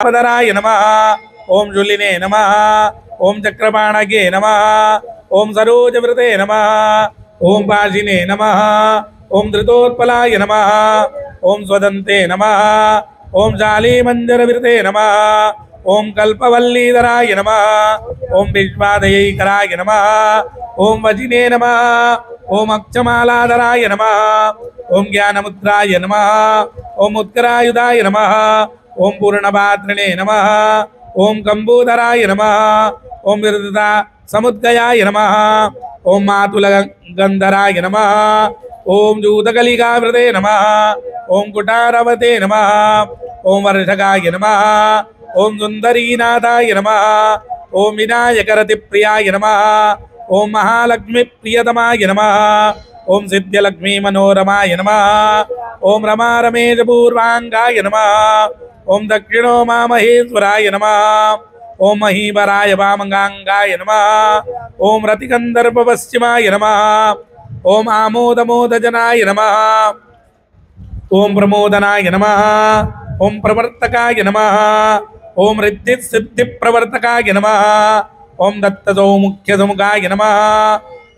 पदराय नमः। ओम जुलिने नमः। ओम चक्रपाणगे नमः। ओम सरोजवृते नमः। ओम पाशिने नमः। ओम धृतोत्पलाय नमः। ओम स्वदन्ते नमः। ओम जालीमञ्जरवृते नमः। ओम कल्पवल्लीधराय नमः। ओम विश्वादयैकराय नमः। ओम वजिने नमः। ओम अक्षमालाधराय नमः। ओम ज्ञानमुद्राय नमः। ओम उत्करायुधाय नमः। ओम पूर्णपात्रिणे नमः। ओम कंबूधराय नमः। ओम विरदता समुद्गयाय नमः। ओम मातुलगंधराय नमः। ओम जूतकलिकावृते नमः। ओम कुटारवते नमः। ओम वर्षकाय नमः। ओम सुंदरीनाथाय नमः। ओम विनायकरतिप्रियाय नमः। ओम महालक्ष्मी प्रियतमाय नमः। ओम सिद्ध्यलक्ष्मी मनोरमाय नमः। ओम रमा रमेश पूर्वांगाय नमः। ओम दक्षिणो मामहेश्वराय नमः। ओम महीवराय वामगांगाय नमः। ओम रतिगंधर्व पश्चिमाय नमः। ओम आमोदमोदजनाय नमः। ओम प्रमोदनाय नमः। ओम प्रवर्तकाय नमः। ओम रिद्धि सिद्धि प्रवर्तकाय नमः। ओम दत्तसौमुख्यसमुखाय नमः।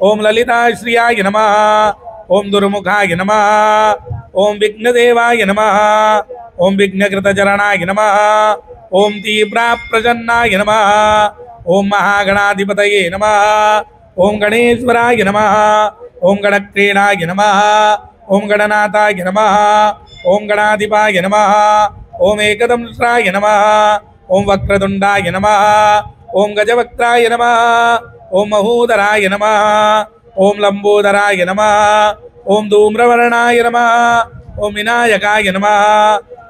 ओम ललिताश्रियाय नमः। ओम दुर्मुखाय नमः। ओम विघ्नदेवाय नमः। ओम विघ्नकृतचरणाय नमः। ओम तीव्राप्रसन्नाय नमः। ओम महागणाधिपतये नमः। ओम गणेश्वराय नमः। ओम गणक्रीडाय नमः। ओम गणनाथाय नमः। ओम गणाधिपाय नमः। ओम एकदंष्ट्राय नमः। ओम वक्रतुंडाय नमः। ओम गजवक्त्राय नमः। ओम महोदराय नमः। ओम लंबोदराय नमः। ओम धूम्रवर्णाय नमः। ओम विनायकाय नमः।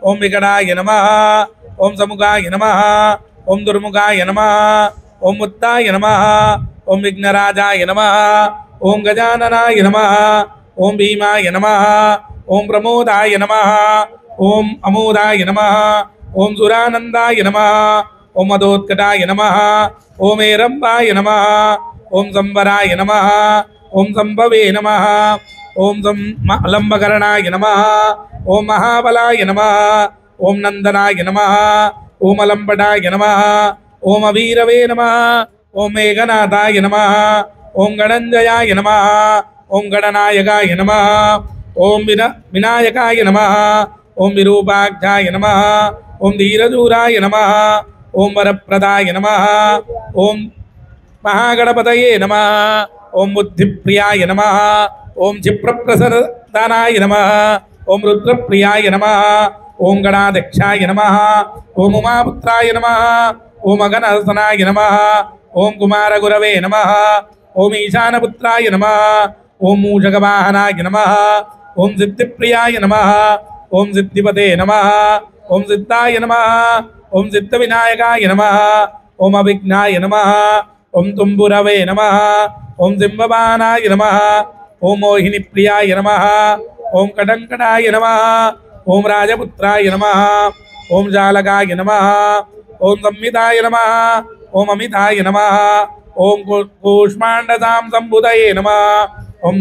ओम विकटाय नमः। ओम समुखाय नमः। ओम दुर्मुखाय नमः। ओम मुत्ताय नमः। ओम विघ्नराजाय नमः। ओम गजाननाय नमः। ओम भीमाय नमः। ओम प्रमोदाय नमः। ओम अमोदाय नमः। ओम सुरानंदाय नमः। ओम मदोत्कटाय नमः। ओम एरंबाय नमः। ओम संवराय नमः। ओम संभवे नमः। ओम लंबकरणाय नमः। ओम महाबलाय नमः। ओम नंदनाय नमः। ओम अलंबटाय नमः। ओम अवीरवे नमः। ओम मेघनाथाय नमः। ओम गणंजयाय नमः। ओम गणनायकाय नमः। ओम विनायकाय नमः। ओम विरूपाक्षाय नमः। ओम धीरजूराय नमः। ओम वरप्रदाय नमः। ओम महागणपतये नमः। ओम बुद्धिप्रियाय नमः। ओम क्षिप्रप्रसदानाय नमः। ओम रुद्रप्रियाय नमः। ओम गणाध्यक्षाय नमः। ओम उमापुत्राय नमः। ओम अगणहसनाय नमः। ओम कुमारगुरवे नमः। ओम ईशानपुत्राय नमः। ओम मूषकवाहनाय नमः। ओम सिद्धिप्रियाय नमः। ओम सिद्धिपते नमः। ओम सिद्धाय नमः। ओम सिद्धविनायकाय नमः। ओम अभिघ्नाय नमः। ओम तुम्बुरवे नमः। ओम सिंहवाहनाय नमः। ओम मोहिनीप्रियाय नमः। ओम कटंकटाय नमः। ओम राजपुत्राय नमः। ओम जालकाय नमः। ओम संविदाय नमः। ओम अमिताय नमः। ओम कूष्मांडसां संबुधये नमः। ओम